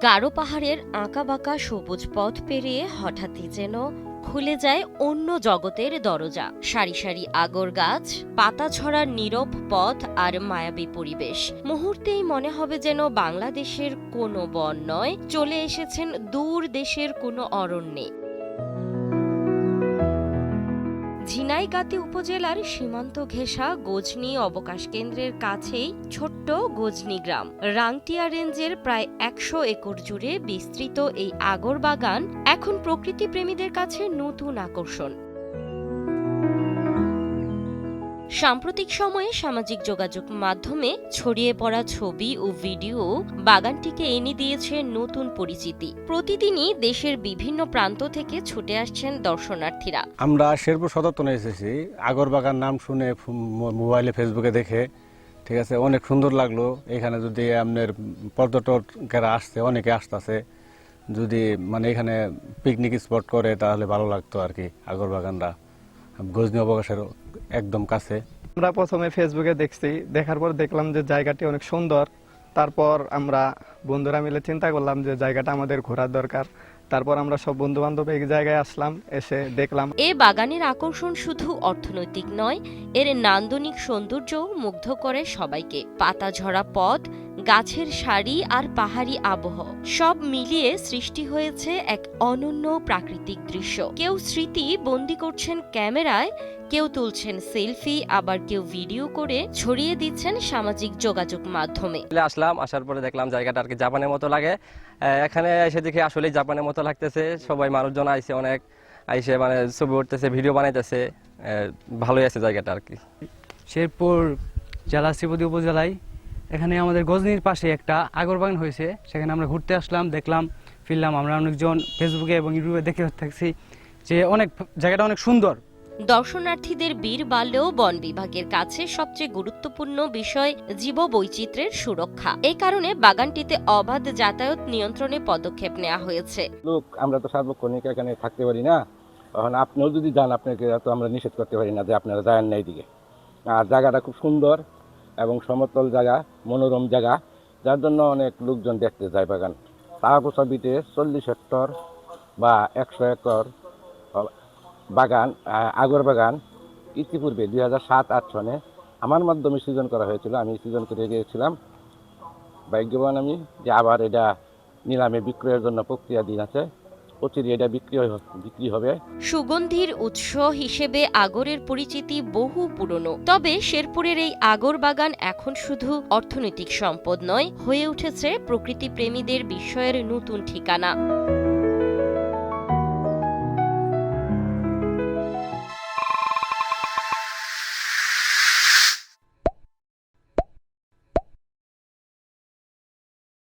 গারো পাহাড়ের আঁকাবাঁকা সবুজ পথ পেরিয়ে হঠাৎই যেন খুলে যায় অন্য জগতের দরজা। সারি সারি আগর গাছ, পাতা ঝরার নীরব পথ আর মায়াবী পরিবেশ। মুহূর্তেই মনে হবে যেন বাংলাদেশের কোনো বন নয়, চলে এসেছেন দূর দেশের কোনো অরণ্যে। ঝিনাইগাতি উপজেলার সীমান্ত ঘেঁষা গজনী অবকাশ কেন্দ্রের কাছেই ছোট্ট গজনী গ্রাম। রাংটিয়া রেঞ্জের প্রায় ১০০ একর জুড়ে বিস্তৃত এই আগর বাগান এখন প্রকৃতিপ্রেমীদের কাছে নতুন আকর্ষণ। সাম্প্রতিক সময়ে সামাজিক যোগাযোগ মাধ্যমে ছড়িয়ে পড়া ছবি ও ভিডিও বাগানটিকে এনে দিয়েছে নতুন পরিচিতি। প্রতিদিনই দেশের বিভিন্ন প্রান্ত থেকে ছুটে আসছেন দর্শনার্থীরা। আমরা শেরপুর সদর থানায় এসেছি, আগর বাগান নাম শুনে মোবাইলে ফেসবুকে দেখে, ঠিক আছে, অনেক সুন্দর লাগলো। এখানে যদি আপনার পর্যটকেরা আসছে, অনেকে আসতেছে, যদি মানে এখানে পিকনিক স্পট করে তাহলে ভালো লাগতো আর কি। আগর বাগানটা গজনী অবকাশের একদম কাছে। আমরা প্রথমে ফেসবুকে দেখছি, দেখার পর দেখলাম যে জায়গাটি অনেক সুন্দর। তারপর আমরা বন্ধুরা মিলে চিন্তা করলাম যে জায়গাটা আমাদের ঘোরার দরকার। তারপর আমরা সব বন্ধু বান্ধব এই জায়গায় আসলাম, এসে দেখলাম। এ বাগানের আকর্ষণ শুধু অর্থনৈতিক নয়, এর নান্দনিক সৌন্দর্যও মুগ্ধ করে সবাইকে। পাতা ঝরা পথ, গাছের সারি আর পাহাড়ি আবহ সব মিলিয়ে সৃষ্টি হয়েছে এক অনন্য প্রাকৃতিক দৃশ্য। কেউ স্মৃতি বন্দি করছেন ক্যামেরায়, কেউ তুলছেন সেলফি, আবার কেউ ভিডিও করে ছড়িয়ে দিচ্ছেন সামাজিক যোগাযোগ মাধ্যমে। আসলাম, আসার পরে দেখলাম জায়গাটা আর কি জাপানের মতো লাগে। এখানে এসে দেখে আসলে জাপানের মতো লাগতেছে। সবাই মানুষজন আইসে, অনেক আইসে মানে ছবি উঠতেছে, ভিডিও বানাইতেছে। ভালোই আছে জায়গাটা আর কি। শেরপুর জেলা শ্রীপতি উপজেলায় এখানে আমাদের গজনীর পাশে একটা আগর বাগান হয়েছে, সেখানে আমরা ঘুরতে আসলাম, দেখলাম, ফিরলাম। আমরা অনেকজন ফেসবুকে এবং ইউটিউবে দেখে থাকছি যে জায়গাটা অনেক সুন্দর। দর্শনার্থীদের ভিড় বাড়লেও বন বিভাগের কাছে সবচেয়ে গুরুত্বপূর্ণ বিষয় জীববৈচিত্র্যের সুরক্ষা। এই কারণে বাগানটিতে অবাধ যাতায়াত নিয়ন্ত্রণে পদক্ষেপ নেওয়া হয়েছে। লোক আমরা তো সার্বক্ষণিক এখানে থাকতে পারি না, এখন আপনিও যদি যান আপনাকে তো আমরা নিষেধ করতে পারি না যে আপনারা যান না এইদিকে। আর জায়গাটা খুব সুন্দর এবং সমতল জায়গা, মনোরম জায়গা, যার জন্য অনেক লোকজন দেখতে যায় বাগান। তারাপোসাবিতে 40 হেক্টর বা 100 একর বাগান, আগর বাগান ইতিপূর্বে 2007-08 সনে আমার মাধ্যমে সৃজন করা হয়েছিল। আমি সৃজন করে গিয়েছিলাম। ভাগ্যবান আমি যে আবার এটা নিলামে বিক্রয়ের জন্য প্রক্রিয়াধীন আছে। অচিরে এটা বিক্রি হবে। সুগন্ধির উৎস হিসেবে আগরের পরিচিতি বহু পুরনো। তবে শেরপুরের এই আগর বাগান এখন শুধু অর্থনৈতিক সম্পদ নয়, হয়ে উঠেছে প্রকৃতিপ্রেমীদের বিস্ময়ের নতুন ঠিকানা।